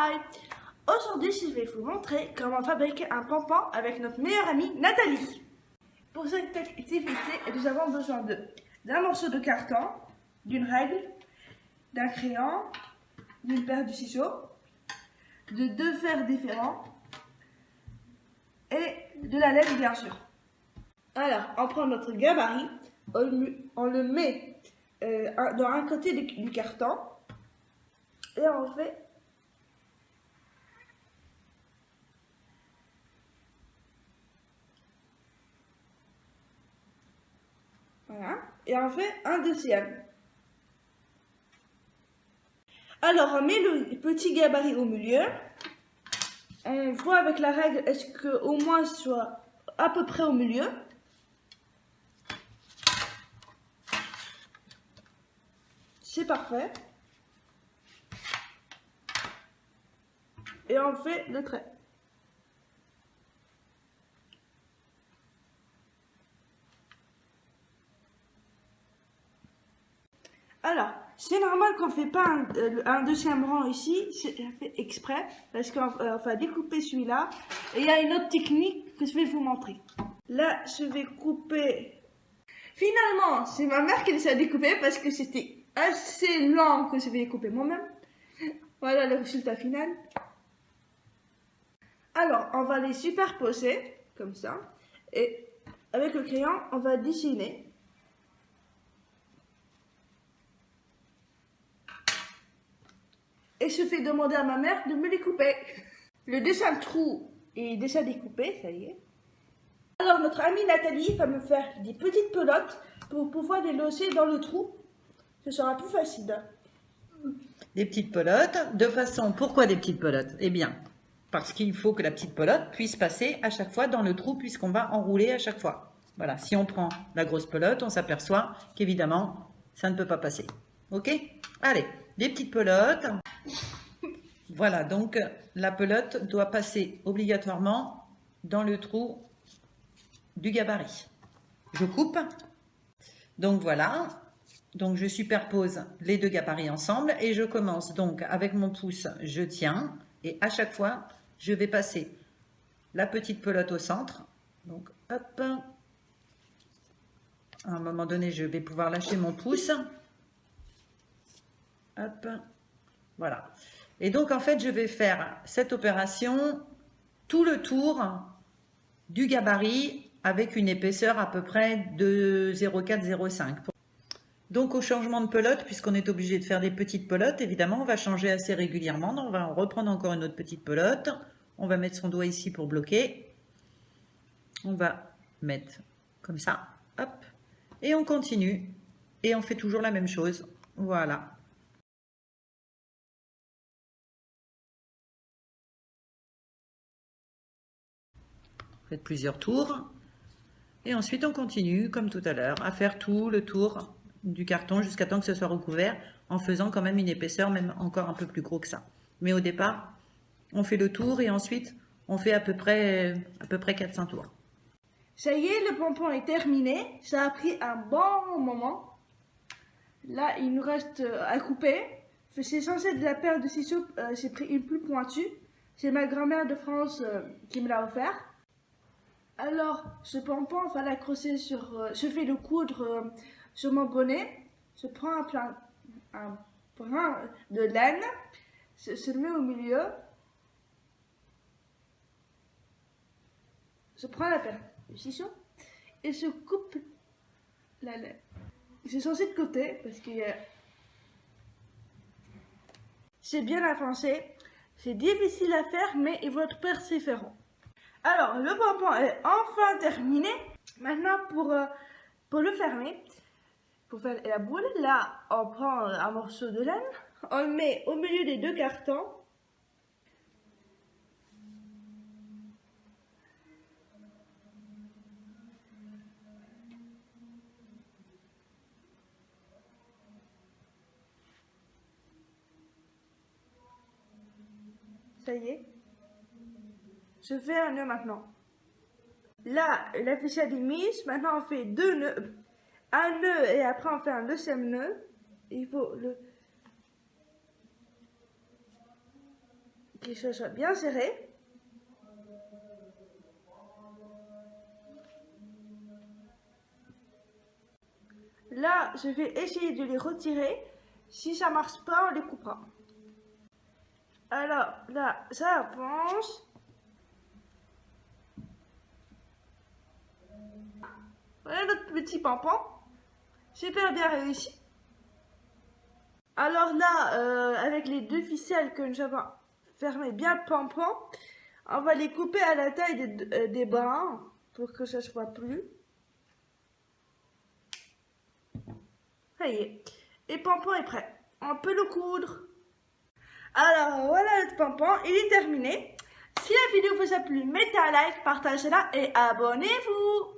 Hi! Aujourd'hui, je vais vous montrer comment fabriquer un pompon avec notre meilleure amie Nathalie. Pour cette activité, nous avons besoin d'un morceau de carton, d'une règle, d'un crayon, d'une paire de ciseaux, de 2 fers différents et de la laine bien sûr. Alors, on prend notre gabarit, on le met dans un côté du carton et on fait voilà, et on fait un deuxième. Alors on met le petit gabarit au milieu, on voit avec la règle est-ce qu'au moins soit à peu près au milieu. C'est parfait. Et on fait le trait. Alors, c'est normal qu'on ne fait pas un deuxième rang ici, c'est fait exprès, parce qu'on va découper celui-là. Et il y a une autre technique que je vais vous montrer. Là, je vais couper. Finalement, c'est ma mère qui les a découpés parce que c'était assez lent que je vais découper moi-même. Voilà le résultat final. Alors, on va les superposer, comme ça. Et avec le crayon, on va dessiner. Et je fais demander à ma mère de me les couper. Le dessin trou est déjà découpé, ça y est. Alors notre amie Nathalie va me faire des petites pelotes pour pouvoir les loger dans le trou. Ce sera plus facile. Des petites pelotes, de façon... Pourquoi des petites pelotes? Eh bien, parce qu'il faut que la petite pelote puisse passer à chaque fois dans le trou puisqu'on va enrouler à chaque fois. Voilà, si on prend la grosse pelote, on s'aperçoit qu'évidemment, ça ne peut pas passer. Ok? Allez, des petites pelotes. Voilà, donc la pelote doit passer obligatoirement dans le trou du gabarit. Je coupe. Donc voilà. Donc je superpose les deux gabarits ensemble et je commence donc avec mon pouce, je tiens et à chaque fois, je vais passer la petite pelote au centre. Donc hop. À un moment donné, je vais pouvoir lâcher mon pouce. Hop. Voilà. Et donc en fait, je vais faire cette opération tout le tour du gabarit avec une épaisseur à peu près de 0,4-0,5. Donc au changement de pelote, puisqu'on est obligé de faire des petites pelotes, évidemment, on va changer assez régulièrement. Donc on va reprendre encore une autre petite pelote. On va mettre son doigt ici pour bloquer. On va mettre comme ça, hop, et on continue. Et on fait toujours la même chose. Voilà. Faites plusieurs tours. Et ensuite, on continue, comme tout à l'heure, à faire tout le tour du carton jusqu'à temps que ce soit recouvert, en faisant quand même une épaisseur, même encore un peu plus gros que ça. Mais au départ, on fait le tour et ensuite, on fait à peu près 400 tours. Ça y est, le pompon est terminé. Ça a pris un bon moment. Là, il nous reste à couper. C'est censé être de la paire de ciseaux. J'ai pris une plus pointue. C'est ma grand-mère de France qui me l'a offert. Alors, ce pompon, on va l'accrocher sur... je fais le coudre sur mon bonnet. Je prends un brin de laine. Je le mets au milieu. Je prends la paire de ciseaux et je coupe la laine. C'est censé de côté parce que c'est bien avancé. C'est difficile à faire, mais il faut être persévérant. Alors, le pompon est enfin terminé. Maintenant, pour le fermer, pour faire la boule, là, on prend un morceau de laine, on le met au milieu des deux cartons. Ça y est. Je fais un nœud maintenant. Là, la ficelle est mise. Maintenant, on fait 2 nœuds. Un nœud et après, on fait un deuxième nœud. Il faut le qu'il soit bien serré. Là, je vais essayer de les retirer. Si ça marche pas, on les coupera. Alors, là, ça avance. Voilà notre petit pompon. Super bien réussi. Alors là, avec les deux ficelles que nous avons fermées bien le pompon, on va les couper à la taille des brins pour que ça soit plus. Ça y est. Et le pompon est prêt. On peut le coudre. Alors voilà notre pompon, il est terminé. Si la vidéo vous a plu, mettez un like, partagez-la et abonnez-vous.